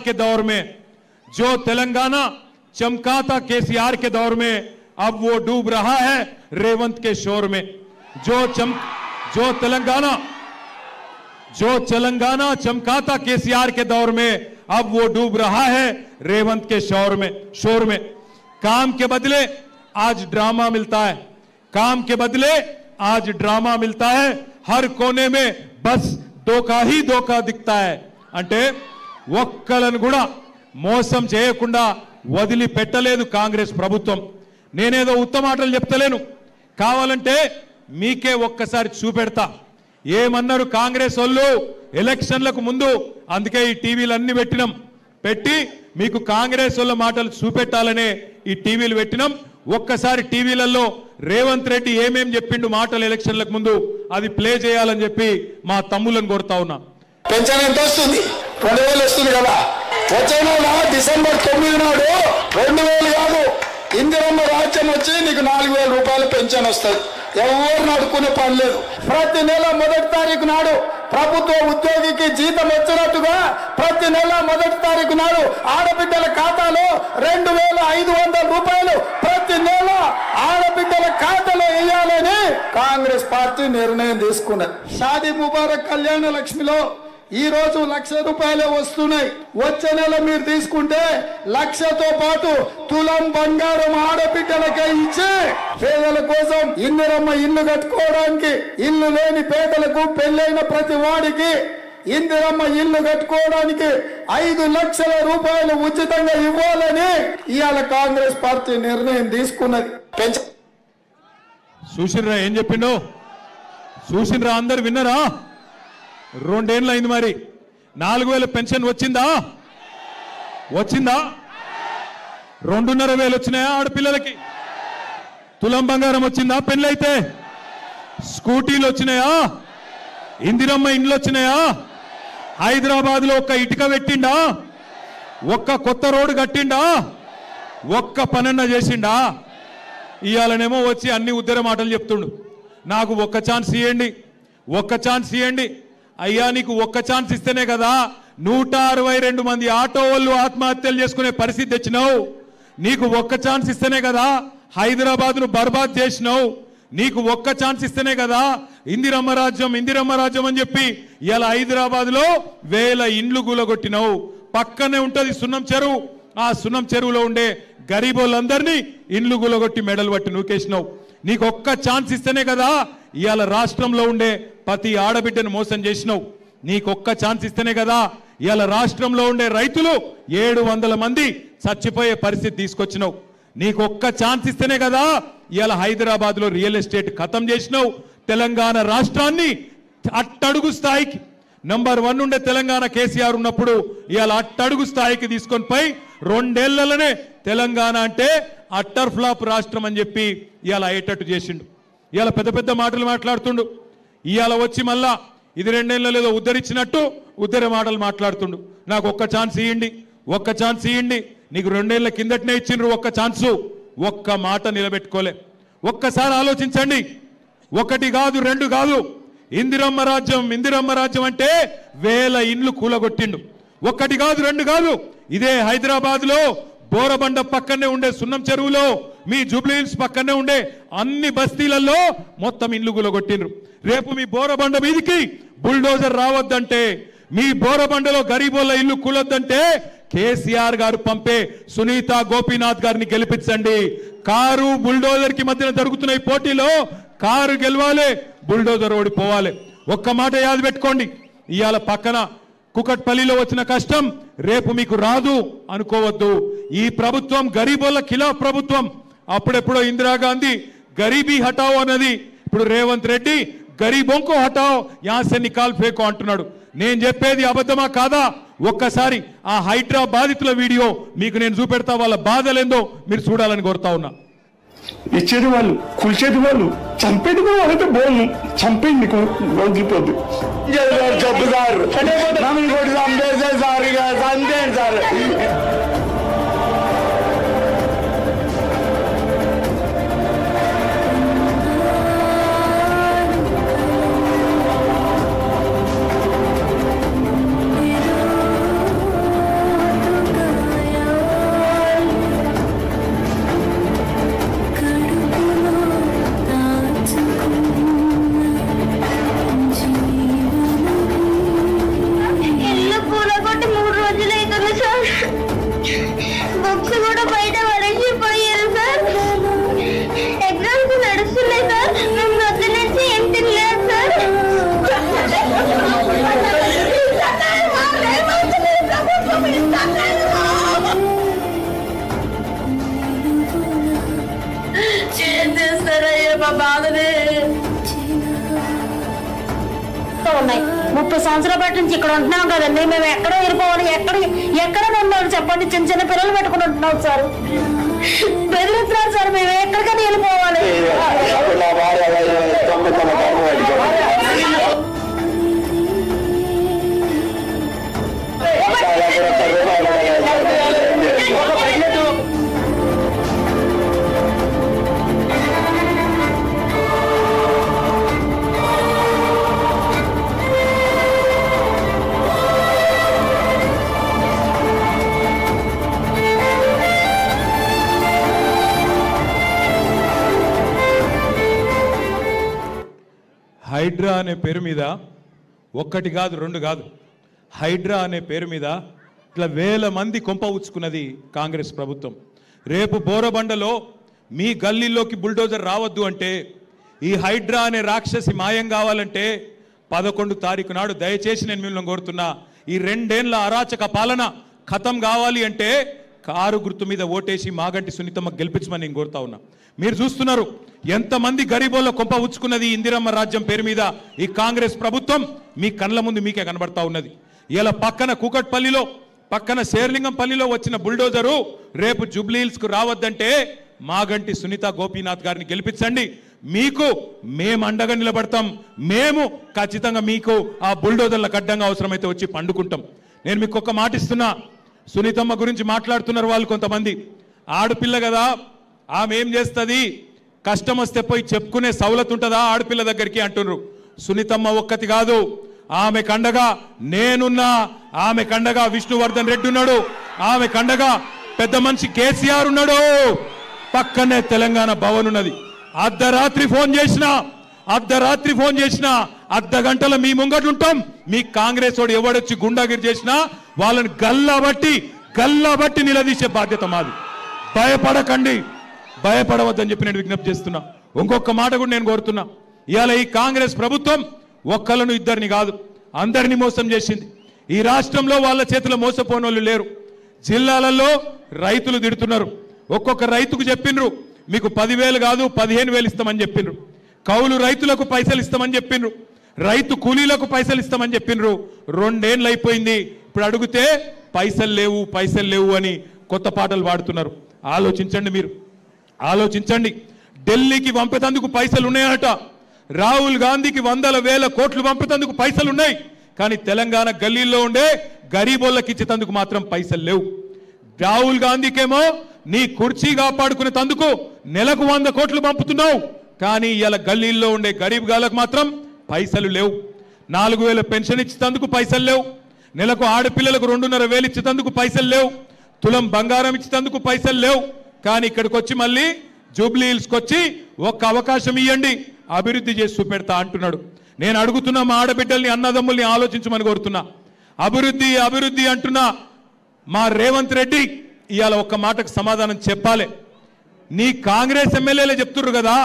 के दौर में, जो तेलंगाना चमका था केसीआर के दौर में, अब वो डूब रहा है रेवंत के शोर में। जो तेलंगाना चमका था केसीआर के दौर में, अब वो डूब रहा है रेवंत के शोर में। काम के बदले आज ड्रामा मिलता है, काम के बदले आज ड्रामा मिलता है, हर कोने में बस धोखा ही धोखा दिखता है। అంటే ఒక్కలను కూడా మోసం చేయకుండా వదిలిపెట్టలేదు కాంగ్రెస్ ప్రభుత్వం. నేనేదో ఉత్తమ మాటలు చెప్తలేను, కావాలంటే మీకే ఒక్కసారి చూపెడతా. ఏమన్నారు కాంగ్రెస్ వాళ్ళు ఎలక్షన్లకు ముందు? అందుకే ఈ టీవీలన్నీ పెట్టి మీకు కాంగ్రెస్ వాళ్ళ మాటలు చూపెట్టాలనే ఈ టీవీలు పెట్టినాం. ఒక్కసారి టీవీలలో రేవంత్ రెడ్డి ఏమేం చెప్పిండు మాటలు ఎలక్షన్లకు ముందు అది ప్లే చేయాలని చెప్పి మా తమ్ములను కోరుతా ఉన్నా. పెన్షన్ ఎంత వస్తుంది? 2000 వస్తుంది కదా. వచ్చే నెల డిసెంబర్ 9 నాడు 2000 కాదు, ఇందిరమ్మ రాజ్యం వచ్చి నీకు 4000 రూపాయలు పెన్షన్ వస్తుంది. ఎవరు నడుకునే పని లేదు. ప్రతి నెల 1వ తారీఖు నాడు ప్రభుత్వ ఉద్యోగికి జీతం వచ్చినట్టుగా ప్రతి నెల 1వ తారీఖు నాడు ఆడబిడ్డల ఖాతాలో 2500 రూపాయలు ప్రతి నెల ఆడబిడ్డల ఖాతాలో వేయాలని కాంగ్రెస్ పార్టీ నిర్ణయం తీసుకున్నది. షాదీ ముబారక్ కళ్యాణ లక్ష్మిలో ఈ రోజు 1,00,000 రూపాయలే వస్తున్నాయి. వచ్చే నెల మీరు తీసుకుంటే 1,00,000తో పాటు తులం బంగారం ఆడబిడ్డలకే ఇచ్చి పేదల కోసం ఇందిరమ్మ ఇల్లు కట్టుకోవడానికి, ఇల్లు లేని పేదలకు, పెళ్ళైన ప్రతి వాడికి ఇందిరమ్మ ఇల్లు కట్టుకోవడానికి 5 లక్షల రూపాయలు ఉచితంగా ఇవ్వాలని ఇవాళ కాంగ్రెస్ పార్టీ నిర్ణయం తీసుకున్నది. చూసినరా ఏం చెప్పిండో? చూసినరా? అందరు విన్నరా? 2 ఏళ్ళు అయింది. మరి 4000 పెన్షన్ వచ్చిందా? 2,500 వచ్చినాయా ఆడపిల్లలకి? తులం బంగారం వచ్చిందా? పెళ్ళైతే స్కూటీలు వచ్చినాయా? ఇందిరమ్మ ఇండ్లు వచ్చినాయా? హైదరాబాద్ లో ఒక్క ఇటుక పెట్టిండా? ఒక్క కొత్త రోడ్డు కట్టిండా? ఒక్క పనన్న చేసిండా? ఇవాళనేమో వచ్చి అన్ని ఉద్దర మాటలు చెప్తుండు. నాకు ఒక్క ఛాన్స్ ఇవ్వండి. అయ్యా, నీకు ఒక్క ఛాన్స్ ఇస్తేనే కదా 162 మంది ఆటో వాళ్ళు ఆత్మహత్యలు చేసుకునే పరిస్థితి తెచ్చినావు. నీకు ఒక్క ఛాన్స్ ఇస్తేనే కదా హైదరాబాద్ ను బర్బాద్ చేసినావు. నీకు ఒక్క ఛాన్స్ ఇస్తేనే కదా ఇందిరమ్మ రాజ్యం అని చెప్పి ఇలా హైదరాబాద్ లో 1000 ఇండ్లు కూలగొట్టినావు. పక్కనే ఉంటది సున్నం చెరువు. ఆ సున్నం చెరువులో ఉండే గరీబోళ్ళందరినీ ఇండ్లు కూలగొట్టి మెడలు పట్టి నూకేసినావు. నీకు ఒక్క ఛాన్స్ ఇస్తేనే కదా ఇవాళ రాష్ట్రంలో ఉండే ప్రతి ఆడబిడ్డను మోసం చేసినావు. నీకు ఒక్క ఛాన్స్ ఇస్తేనే కదా ఇవాళ రాష్ట్రంలో ఉండే రైతులు 700 మంది చచ్చిపోయే పరిస్థితి తీసుకొచ్చినావు. నీకు ఒక్క ఛాన్స్ ఇస్తేనే కదా ఇవాళ హైదరాబాద్ లో రియల్ ఎస్టేట్ ఖతం చేసినావు. తెలంగాణ రాష్ట్రాన్ని అట్టడుగు స్థాయికి నంబర్ 1 ఉండే తెలంగాణ కేసీఆర్ ఉన్నప్పుడు ఇవాళ అట్టడుగు స్థాయికి తీసుకొని పోయి 2 ఏళ్లలోనే తెలంగాణ అంటే అట్టర్ ఫ్లాప్ రాష్ట్రం అని చెప్పి ఇవాళ అయ్యేటట్టు చేసిండు. ఇవాళ పెద్ద మాటలు మాట్లాడుతుండు. ఇవాళ వచ్చి మళ్ళా ఇది 2 ఏళ్ళలో ఏదో ఉద్దర మాటలు మాట్లాడుతుండు. నాకు ఒక్క ఛాన్స్ ఇవ్వండి. నీకు 2 ఏళ్ల కిందటనే ఇచ్చిండ్రు ఒక్క ఛాన్సు. ఒక్క మాట నిలబెట్టుకోలే. ఒక్కసారి ఆలోచించండి. 1 కాదు 2 కాదు, ఇందిరమ్మ రాజ్యం అంటే 1000 ఇండ్లు కూలగొట్టిండు. 1 కాదు 2 కాదు, ఇదే హైదరాబాద్ లో బోరబండ పక్కనే ఉండే సున్నం చెరువులో, మీ జూబ్లీ హిల్స్ పక్కనే ఉండే అన్ని బస్తీలలో మొత్తం ఇండ్లు కూలగొట్టిండ్రు. రేపు మీ బోరబండ మీదికి బుల్డోజర్ రావద్దంటే, మీ బోరబండలో గరీబోళ్ళ ఇల్లు కూలొద్దంటే కేసీఆర్ గారు పంపే సునీత గోపీనాథ్ గారిని గెలిపించండి. కారు బుల్డోజర్ కి మధ్యన జరుగుతున్న ఈ పోటీలో కారు గెలవాలి, బుల్డోజర్ ఓడిపోవాలి. ఒక్క మాట యాది పెట్టుకోండి. ఇవాళ పక్కన కుకట్పల్లిలో వచ్చిన కష్టం రేపు మీకు రాదు అనుకోవద్దు. ఈ ప్రభుత్వం గరీబోళ్ళ ఖిలాఫ్ ప్రభుత్వం. అప్పుడెప్పుడో ఇందిరాగాంధీ గరీబీ హటావో అన్నది, ఇప్పుడు రేవంత్ రెడ్డి గరీబోంకో హటావో యాసే నికాల్ ఫేకో అంటున్నాడు. నేను చెప్పేది అబద్ధమా కాదా? ఒక్కసారి ఆ హైడ్రా బాధితుల వీడియో మీకు నేను చూపెడతా. వాళ్ళ బాధలేందో మీరు చూడాలని కోరుతా ఉన్నా. ఇచ్చేది వాళ్ళు, కూల్చేది వాళ్ళు, చంపేది కూడా వాళ్ళతో బోను. చంపేది నీకు వదిలిపోద్దు. జబ్బు సార్ నన్ను కూడా చంపేసే సార్, ఇక చంపేయండి సార్. 30 సంవత్సరాల పాటు నుంచి ఇక్కడ ఉంటున్నాం కదండి. మేము ఎక్కడో వెళ్ళిపోవాలి, ఎక్కడ ఉండాలి చెప్పండి. చిన్న చిన్న పిల్లలు పెట్టుకుని ఉంటున్నాం సార్. బెదిరిస్తున్నారు సార్. మేము ఎక్కడికైనా వెళ్ళిపోవాలి. హైడ్రా అనే పేరు మీద ఒక్కటి కాదు, రెండు కాదు, హైడ్రా అనే పేరు మీద ఇట్లా వేల మంది కొంప ఉచ్చుకున్నది కాంగ్రెస్ ప్రభుత్వం. రేపు బోరబండలో మీ గల్లీలోకి బుల్డోజర్ రావద్దు అంటే, ఈ హైడ్రా అనే రాక్షసి మాయం కావాలంటే 11 తారీఖు నాడు దయచేసి నేను మిమ్మల్ని కోరుతున్నా, ఈ 2 ఏళ్ల అరాచక పాలన ఖతం కావాలి అంటే కారు గుర్తు మీద ఓటేసి మాగంటి సునీతమ్మ గెలిపించమని నేను కోరుతా ఉన్నా. మీరు చూస్తున్నారు ఎంతమంది గరీబోళ్ళ కొంప ఉచ్చుకున్నది ఇందిరమ్మ రాజ్యం పేరు మీద ఈ కాంగ్రెస్ ప్రభుత్వం మీ కళ్ళ ముందు మీకే కనబడతా ఉన్నది. ఇలా పక్కన కూకట్పల్లిలో, పక్కన శేర్లింగంపల్లిలో వచ్చిన బుల్డోజరు రేపు జూబ్లీహిల్స్కు రావద్దంటే మాగంటి సునీత గోపీనాథ్ గారిని గెలిపించండి, మీకు మేము అండగా నిలబడతాం. మేము ఖచ్చితంగా మీకు ఆ బుల్డోజర్లకు అడ్డంగా అవసరమైతే వచ్చి పండుకుంటాం. నేను మీకు ఒక మాట ఇస్తున్నా. సునీతమ్మ గురించి మాట్లాడుతున్నారు వాళ్ళు కొంతమంది. ఆడపిల్ల కదా, ఆమె ఏం చేస్తుంది, కష్టం వస్తే పోయి చెప్పుకునే సౌలత్ ఉంటుందా ఆడపిల్ల దగ్గరికి అంటున్నారు. సునీతమ్మ ఒక్కటి కాదు, ఆమె కండగా నేనున్నా, ఆమె కండగా విష్ణువర్ధన్ రెడ్డి ఉన్నాడు, ఆమె కండగా పెద్ద మనిషి కేసీఆర్ ఉన్నాడు, పక్కనే తెలంగాణ భవన్ ఉన్నది. అర్ధరాత్రి ఫోన్ చేసినా అర్ధ గంటల మీ ముంగట్లుంటాం. మీ కాంగ్రెస్ వాడు ఎవడొచ్చి గుండాగిరి చేసినా వాళ్ళని గల్లబట్టి నిలదీసే బాధ్యత మాది. భయపడకండి, భయపడవద్దని చెప్పి నేను విజ్ఞప్తి చేస్తున్నా. ఇంకొక మాట కూడా నేను కోరుతున్నా. ఇవాళ ఈ కాంగ్రెస్ ప్రభుత్వం ఒక్కళ్ళను ఇద్దరిని కాదు, అందరినీ మోసం చేసింది. ఈ రాష్ట్రంలో వాళ్ళ చేతిలో మోసపోని వాళ్ళు లేరు. జిల్లాలలో రైతులు తిడుతున్నారు. ఒక్కొక్క రైతుకు చెప్పిండ్రు మీకు 10,000 కాదు 15,000 ఇస్తామని చెప్పిండ్రు. కౌలు రైతులకు పైసలు ఇస్తామని చెప్పిండ్రు, రైతు కూలీలకు పైసలు ఇస్తామని చెప్పిండ్రు. 2 ఏళ్ళు అయిపోయింది. ఇప్పుడు అడిగితే పైసలు లేవు అని కొత్త పాటలు పాడుతున్నారు. ఆలోచించండి, మీరు ఆలోచించండి. ఢిల్లీకి పంపేందుకు పైసలు ఉన్నాయట, రాహుల్ గాంధీకి 100,000 కోట్లు పంపేందుకు పైసలు ఉన్నాయి. కానీ తెలంగాణ గల్లీల్లో ఉండే గరీబోళ్ళకి ఇచ్చేందుకు మాత్రం పైసలు లేవు. రాహుల్ గాంధీకేమో నీ కుర్చీ కాపాడుకునేందుకు నెలకు 100 కోట్లు పంపుతున్నావు, కానీ ఇలా గల్లీల్లో ఉండే గరీబ్ గాళ్ళకు మాత్రం పైసలు లేవు. 4,000 పెన్షన్ ఇచ్చేందుకు పైసలు లేవు, నెలకు ఆడపిల్లలకు 2,500 ఇచ్చేందుకు పైసలు లేవు, తులం బంగారం ఇచ్చేందుకు పైసలు లేవు. కానీ ఇక్కడికి వచ్చి మళ్ళీ జూబ్లీహిల్స్కి వచ్చి ఒక్క అవకాశం ఇవ్వండి, అభివృద్ధి చేసి చూపెడతా అంటున్నాడు. నేను అడుగుతున్నా, మా ఆడబిడ్డల్ని అన్నదమ్ముల్ని ఆలోచించమని కోరుతున్నా. అభివృద్ధి అంటున్నా మా రేవంత్ రెడ్డి ఇవాళ ఒక్క మాటకు సమాధానం చెప్పాలి. నీ కాంగ్రెస్ ఎమ్మెల్యేలే చెప్తున్నారు కదా,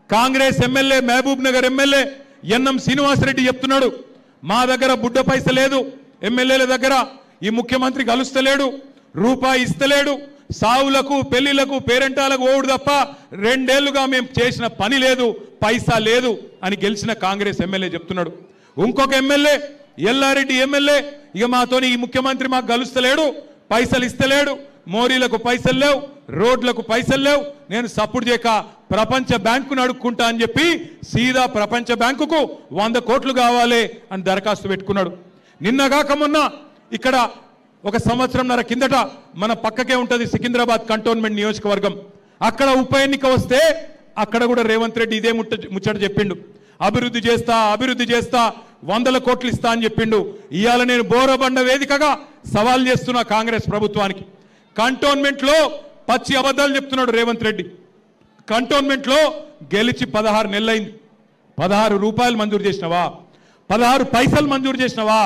Congress MLA Mahbubnagar MLA NM Srinivasa Reddy చెప్తున్నాడు, మా దగ్గర బుడ్డ పైస లేదు, ఎమ్మెల్యేల దగ్గర ఈ ముఖ్యమంత్రి కలుస్తలేడు, రూపాయి ఇస్తలేడు, సావులకు పెళ్లిలకు పేరెంటాలకు ఓడు తప్ప 2 ఏళ్లుగా మేము చేసిన పని లేదు, పైసా లేదు అని గెలిచిన కాంగ్రెస్ ఎమ్మెల్యే చెప్తున్నాడు. ఇంకొక ఎమ్మెల్యే ఎల్లారెడ్డి ఎమ్మెల్యే ఇక మాతోని ఈ ముఖ్యమంత్రి మాకు కలుస్తలేడు, పైసలు ఇస్తలేడు, మోరీలకు పైసలు లేవు, రోడ్లకు పైసలు లేవు, నేను సపోర్ట్ చేయక ప్రపంచ బ్యాంకును అడుక్కుంటా అని చెప్పి సీదా ప్రపంచ బ్యాంకుకు 100 కోట్లు కావాలి అని దరఖాస్తు పెట్టుకున్నాడు. నిన్నగాక మొన్న ఇక్కడ 1 సంవత్సరంన్నర కిందట మన పక్కకే ఉంటుంది సికింద్రాబాద్ కంటోన్మెంట్ నియోజకవర్గం, అక్కడ ఉప ఎన్నిక వస్తే అక్కడ కూడా రేవంత్ రెడ్డి ఇదే ముచ్చట చెప్పిండు, అభివృద్ధి చేస్తా 100 కోట్లు ఇస్తా అని చెప్పిండు. ఇవాళ నేను బోరబండ వేదికగా సవాల్ చేస్తున్నా కాంగ్రెస్ ప్రభుత్వానికి. కంటోన్మెంట్లో పచ్చి అబద్ధాలు చెప్తున్నాడు రేవంత్ రెడ్డి. కంటోన్మెంట్లో గెలిచి 16 నెలలైంది, 16 రూపాయలు మంజూరు చేసినవా, 16 పైసలు మంజూరు చేసినవా,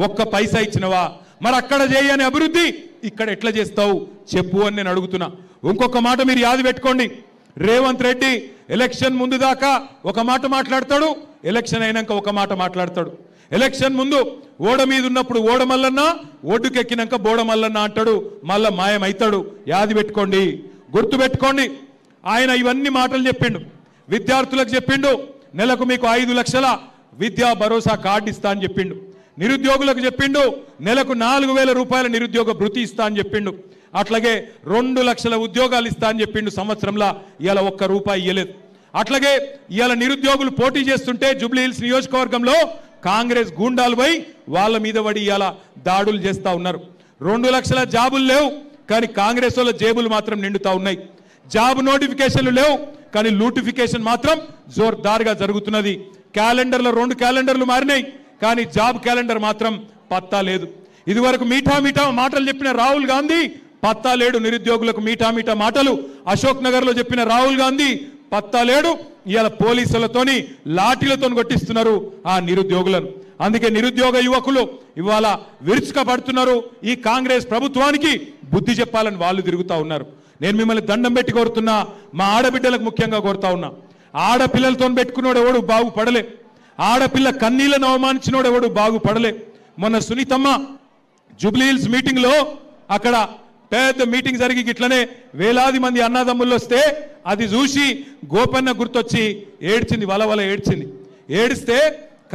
1 పైసా ఇచ్చినవా? మరి అక్కడ చేయని అభివృద్ధి ఇక్కడ ఎట్లా చేస్తావు చెప్పు అని నేను అడుగుతున్నా. ఇంకొక మాట మీరు యాది పెట్టుకోండి, రేవంత్ రెడ్డి ఎలక్షన్ ముందు దాకా ఒక మాట మాట్లాడతాడు, ఎలక్షన్ అయినాక ఒక మాట మాట్లాడతాడు. ఎలక్షన్ ముందు ఓడ మీద ఉన్నప్పుడు ఓడ మల్లన్న, ఒడ్డుకెక్కినాక బోడ మల్లన్న అంటాడు, మళ్ళా మాయమవుతాడు. యాది పెట్టుకోండి, గుర్తు పెట్టుకోండి. ఆయన ఇవన్నీ మాటలు చెప్పిండు, విద్యార్థులకు చెప్పిండు, నెలకు మీకు 5 లక్షల విద్యా భరోసా కార్డు ఇస్తా అని చెప్పిండు. నిరుద్యోగులకు చెప్పిండు నెలకు 4,000 రూపాయల నిరుద్యోగ భృతి ఇస్తా అని చెప్పిండు. అట్లాగే 2 లక్షల ఉద్యోగాలు ఇస్తా అని చెప్పిండు. సంవత్సరంలో ఇవాళ 1 రూపాయి ఇవ్వలేదు. అట్లాగే ఇవాళ నిరుద్యోగులు పోటీ చేస్తుంటే జూబ్లీ హిల్స్ నియోజకవర్గంలో కాంగ్రెస్ గూండాలు పోయి వాళ్ళ మీద పడి ఇవాళ దాడులు చేస్తూ ఉన్నారు. 2 లక్షల జాబులు లేవు, కానీ కాంగ్రెస్ వాళ్ళ జేబులు మాత్రం నిండుతా ఉన్నాయి. జాబ్ నోటిఫికేషన్లు లేవు, కానీ లూటిఫికేషన్ మాత్రం జోర్దార్గా జరుగుతున్నది. క్యాలెండర్లో 2 క్యాలెండర్లు మారినాయి, కానీ జాబ్ క్యాలెండర్ మాత్రం పత్తా లేదు. ఇదివరకు మీఠా మీఠా మాటలు చెప్పిన రాహుల్ గాంధీ పత్తా లేడు. నిరుద్యోగులకు మీఠా మీఠా మాటలు అశోక్ నగర్లో చెప్పిన రాహుల్ గాంధీ పత్తా లేడు. ఇవాళ పోలీసులతోని లాఠీలతో కొట్టిస్తున్నారు ఆ నిరుద్యోగులను. అందుకే నిరుద్యోగ యువకులు ఇవాళ విరుచుకపడుతున్నారు. ఈ కాంగ్రెస్ ప్రభుత్వానికి బుద్ధి చెప్పాలని వాళ్ళు తిరుగుతూ ఉన్నారు. నేను మిమ్మల్ని దండం పెట్టి కోరుతున్నా, మా ఆడబిడ్డలకు ముఖ్యంగా కోరుతా ఉన్నా, ఆడపిల్లలతో పెట్టుకున్నాడు ఎవడు బాగుపడలే, ఆడపిల్ల కన్నీళ్లను అవమానించినోడు ఎవడు బాగుపడలే. మొన్న సునీతమ్మ జూబ్లీ హిల్స్ మీటింగ్లో అక్కడ పెద్ద మీటింగ్ జరిగి ఇట్లనే వేలాది మంది అన్నదమ్ముళ్ళు వస్తే అది చూసి గోపన్న గుర్తొచ్చి ఏడ్చింది, వలవల ఏడ్చింది. ఏడిస్తే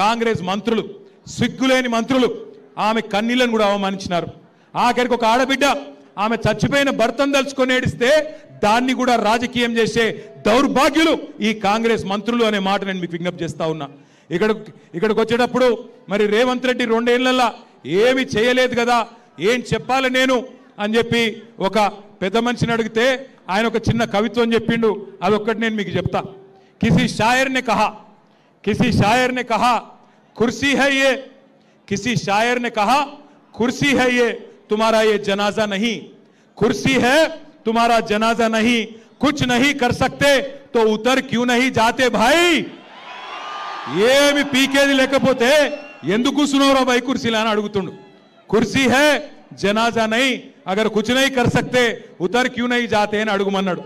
కాంగ్రెస్ మంత్రులు, సిగ్గులేని మంత్రులు ఆమె కన్నీళ్లను కూడా అవమానించినారు. ఆఖరికి ఒక ఆడబిడ్డ ఆమె చచ్చిపోయిన భర్తను తలుచుకొని ఏడిస్తే దాన్ని కూడా రాజకీయం చేసే దౌర్భాగ్యులు ఈ కాంగ్రెస్ మంత్రులు అనే మాట నేను మీకు విజ్ఞప్తి చేస్తా ఉన్నా. ఇక్కడికి వచ్చేటప్పుడు మరి రేవంత్ రెడ్డి 2 ఏళ్లలో ఏమి చేయలేదు కదా, ఏం చెప్పాలి నేను అని చెప్పి ఒక పెద్ద మనిషిని అడిగితే ఆయన ఒక చిన్న కవిత్వం చెప్పిండు. అదొక్కటి నేను మీకు చెప్తా. కిసి షాయర్ నే కహా కుర్సీ హై యే, కిసి షాయర్ నే కహా కుర్సీ హై యే तुम्हारा ये जनाजा नहीं, कुर्सी है तुम्हारा जनाजा नहीं, कुछ नहीं कर सकते तो उतर क्यों नहीं जाते भाई. ఏమి పీకేది లేకపోతే ఎందుకు కూర్చున్నారో భాई కుర్సీలో అని అడుగుతుండు. కుర్సీ है जनाजा नहीं, अगर कुछ नहीं कर सकते उतर क्यों नहीं जाते అని అడుగుమన్నాడు.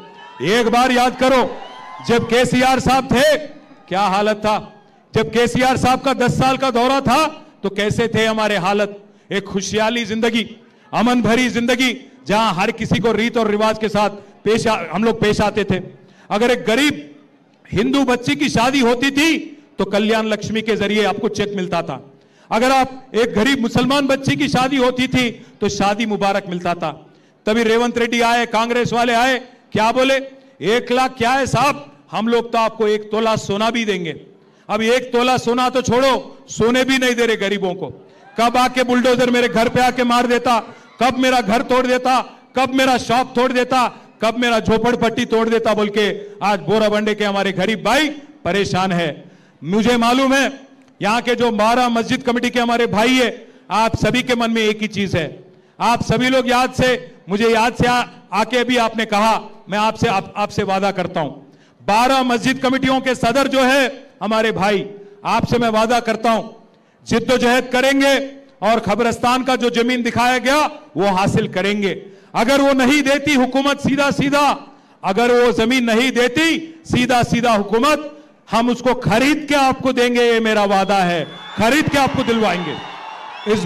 एक बार याद करो, जब केसीआर साहब थे क्या हालत था, जब केसीआर साहब का 10 साल का दौरा था तो कैसे थे हमारे हालत. एक खुशहाली जिंदगी, अमन भरी जिंदगी, जहां हर किसी को रीत और रिवाज के साथ हम लोग पेश आते थे. अगर एक गरीब हिंदू बच्ची की शादी होती थी तो कल्याण लक्ष्मी के जरिए आपको चेक मिलता था. अगर आप एक गरीब मुसलमान बच्ची की शादी होती थी तो शादी मुबारक मिलता था. तभी रेवंत रेड्डी आए, कांग्रेस वाले आए, क्या बोले, 1 लाख क्या है साहब, हम लोग तो आपको 1 तोला सोना भी देंगे. अब 1 तोला सोना तो छोड़ो, सोने भी नहीं दे रहे गरीबों को. कब आके बुलडोजर मेरे घर पे आके मार देता, कब मेरा घर तोड़ देता, कब मेरा शॉप तोड़ देता, कब मेरा झोपड़पट्टी तोड़ देता बोल के आज बोराबंडे के हमारे गरीब भाई परेशान है. मुझे मालूम है यहाँ के जो 12 मस्जिद कमेटी के हमारे भाई है, आप सभी के मन में एक ही चीज है. आप सभी लोग मुझे याद से आके भी आपने कहा, मैं आपसे वादा करता हूं, 12 मस्जिद कमेटियों के सदर जो है हमारे भाई, आपसे मैं वादा करता हूं जिद्दोजहद करेंगे और खबरस्तान का जो जमीन दिखाया गया वो हासिल करेंगे. अगर वो नहीं देती हुकूमत सीधा अगर वो जमीन नहीं देती सीधा हुकूमत, हम उसको खरीद के आपको देंगे, ये मेरा वादा है, खरीद के आपको दिलवाएंगे. इस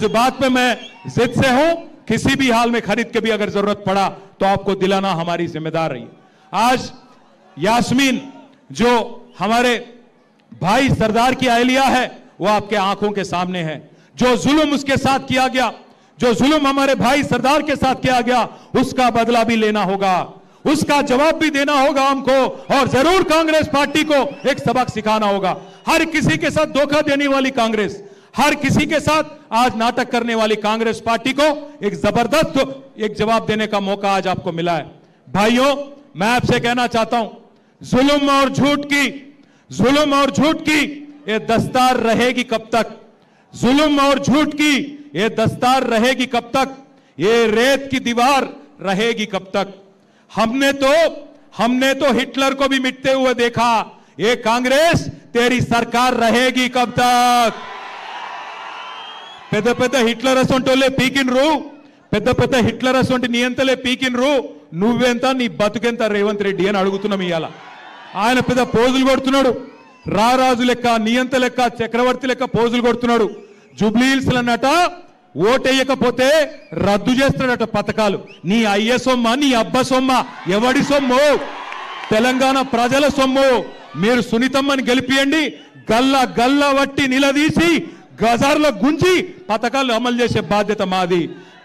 बात पे मैं जिद से हूं, किसी भी हाल में खरीद के भी अगर जरूरत पड़ा तो आपको दिलाना हमारी जिम्मेदार रही. आज यास्मीन जो हमारे भाई सरदार की अहलिया है वो आपके आंखों के सामने है. जो जुल्म उसके साथ किया गया, जो जुल्म हमारे भाई सरदार के साथ किया गया, उसका बदला भी लेना होगा, उसका जवाब भी देना होगा हमको, और जरूर कांग्रेस पार्टी को एक सबक सिखाना होगा. हर किसी के साथ धोखा देने वाली कांग्रेस, हर किसी के साथ आज नाटक करने वाली कांग्रेस पार्टी को एक जबरदस्त एक जवाब देने का मौका आज आपको मिला है. भाइयों, मैं आपसे कहना चाहता हूं, जुल्म और झूठ की ये दस्तार रहेगी कब तक, जुल्म और झूठ की ये दस्तार रहेगी कब तक, ये रेत की दीवार रहेगी कब तक. हमने तो हिटलर को भी मिटते हुए देखा, ये कांग्रेस तेरी सरकार रहेगी कब तक. పెద్ద హిట్లర్ అసొంటోలే పీకిన్రు, పెద్ద హిట్లర్ అసొంటి నీ ఎంతలే పీకిన్రు, నువ్వెంత నీ బతుకెంత రేవంత్ రెడ్డి అని అడుగుతున్నాం. ఇవాళ ఆయన పెద్ద పోజులు కొడుతున్నాడు, రారాజు లెక్క, నియంత లెక్క, చక్రవర్తి లెక్క పోజులు కొడుతున్నాడు. జూబ్లీ హిల్స్ అన్నట ఓటేయకపోతే రద్దు చేస్తాడట పథకాలు. నీ అయ్య సొమ్మ, నీ అబ్బ సొమ్మ, ఎవడి సొమ్ము, తెలంగాణ ప్రజల సొమ్ము. మీరు సునీతమ్మని గెలిపియండి, గల్ల వట్టి నిలదీసి గజార్లో గుంజి పథకాలు అమలు చేసే బాధ్యత మాది.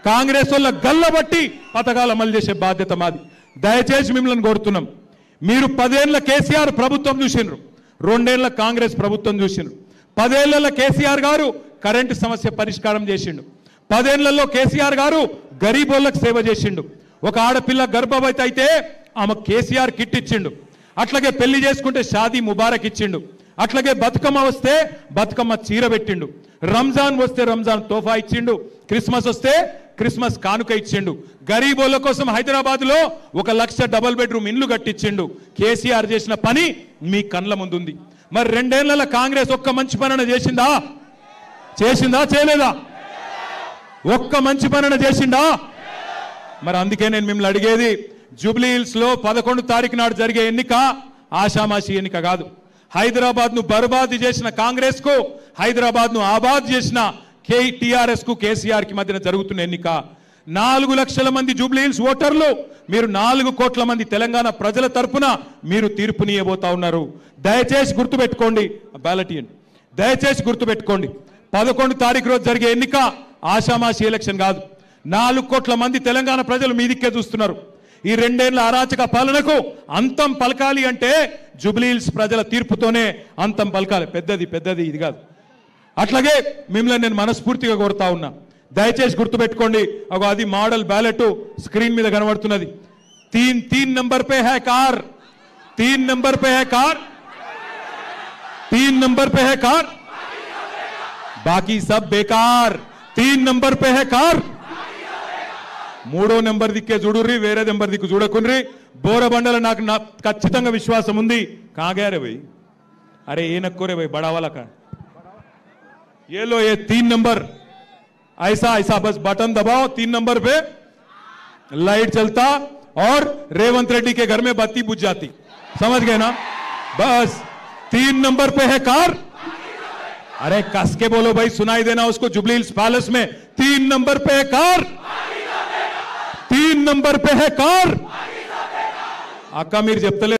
కాంగ్రెస్ వాళ్ళ గల్లబట్టి పథకాలు అమలు చేసే బాధ్యత మాది. దయచేసి మిమ్మల్ని కోరుతున్నాం, మీరు 10 ఏళ్ల కేసీఆర్ ప్రభుత్వం చూసిండ్రు, 2 ఏళ్ల కాంగ్రెస్ ప్రభుత్వం చూసిండ్రు. 10 ఏళ్లలో కేసీఆర్ గారు కరెంటు సమస్య పరిష్కారం చేసిండు. 10 ఏళ్లలో కేసీఆర్ గారు గరీబోళ్ళకు సేవ చేసిండు. ఒక ఆడపిల్ల గర్భవతి అయితే ఆమె కేసీఆర్ కిట్ ఇచ్చిండు. అట్లాగే పెళ్లి చేసుకుంటే షాదీ ముబారక్ ఇచ్చిండు. అట్లాగే బతుకమ్మ వస్తే బతుకమ్మ చీర పెట్టిండు. రంజాన్ వస్తే రంజాన్ తోఫా ఇచ్చిండు. క్రిస్మస్ వస్తే క్రిస్మస్ కానుక ఇచ్చిండు. గరీబోళ్ళ కోసం హైదరాబాద్ లో 1 లక్ష డబుల్ బెడ్రూమ్ ఇండ్లు కట్టించిండు. కేసీఆర్ చేసిన పని మీ కండ్ల ముందుంది. మరి 2 ఏళ్ల కాంగ్రెస్ ఒక్క మంచి పని చేసిందా? చేయలేదా? ఒక్క మంచి పని చేసిందా? మరి అందుకే నేను మిమ్మల్ని అడిగేది, జూబ్లీ హిల్స్ లో 11 తారీఖు నాడు జరిగే ఎన్నిక ఆషామాషి ఎన్నిక కాదు. హైదరాబాద్ ను బర్బాద్ చేసిన కాంగ్రెస్ కు, హైదరాబాద్ ను ఆబాద్ చేసిన టీఆర్ఎస్ కు, కేసీఆర్ కి మధ్యన జరుగుతున్న ఎన్నిక. 4 లక్షల మంది జూబ్లీ హిల్స్ ఓటర్లు, మీరు 4 కోట్ల మంది తెలంగాణ ప్రజల తరపున మీరు తీర్పునియబోతా ఉన్నారు. దయచేసి గుర్తుపెట్టుకోండి, బ్యాలెట్ ఇవ్వండి. దయచేసి గుర్తుపెట్టుకోండి, 11 తారీఖు రోజు జరిగే ఎన్నిక ఆషామాషి ఎలక్షన్ కాదు. 4 కోట్ల మంది తెలంగాణ ప్రజలు మీ దిక్కే చూస్తున్నారు. ఈ 2 ఏళ్ల అరాచక పాలనకు అంతం పలకాలి అంటే జూబ్లీ హిల్స్ ప్రజల తీర్పుతోనే అంతం పలకాలి. పెద్దది ఇది కాదు. అట్లాగే మిమ్మల్ని నేను మనస్ఫూర్తిగా కోరుతా ఉన్నా, దయచేసి గుర్తుపెట్టుకోండి. అది మోడల్ బ్యాలెట్ స్క్రీన్ మీద కనబడుతున్నది. 3 नंबर पे है कार, 3 नंबर पे है कार, 3 नंबर पे है कार, बाकी सब बेकार. 3 नंबर पे है कार. 3వ నెంబర్ దిక్కే చూడుర్రి, వేరే నెంబర్ దిక్కు చూడకుండ్రి. బోరబండల నాకు ఖచ్చితంగా విశ్వాసం ఉంది. కాగారే భయ్, అరే ఏ నక్కోరే భయ్, బడావాలా కా ये लो, ये 3 नंबर ऐसा बस बटन दबाओ, 3 नंबर पे लाइट चलता और रेवंत रेड्डी के घर में बत्ती बुझ जाती. समझ गए ना? बस 3 नंबर पे है कार. अरे कस के बोलो भाई, सुनाई देना उसको. जुबली हिल्स पैलेस में 3 नंबर पे है कार, 3 नंबर पे है कार. अक्का మీరు చెప్తలే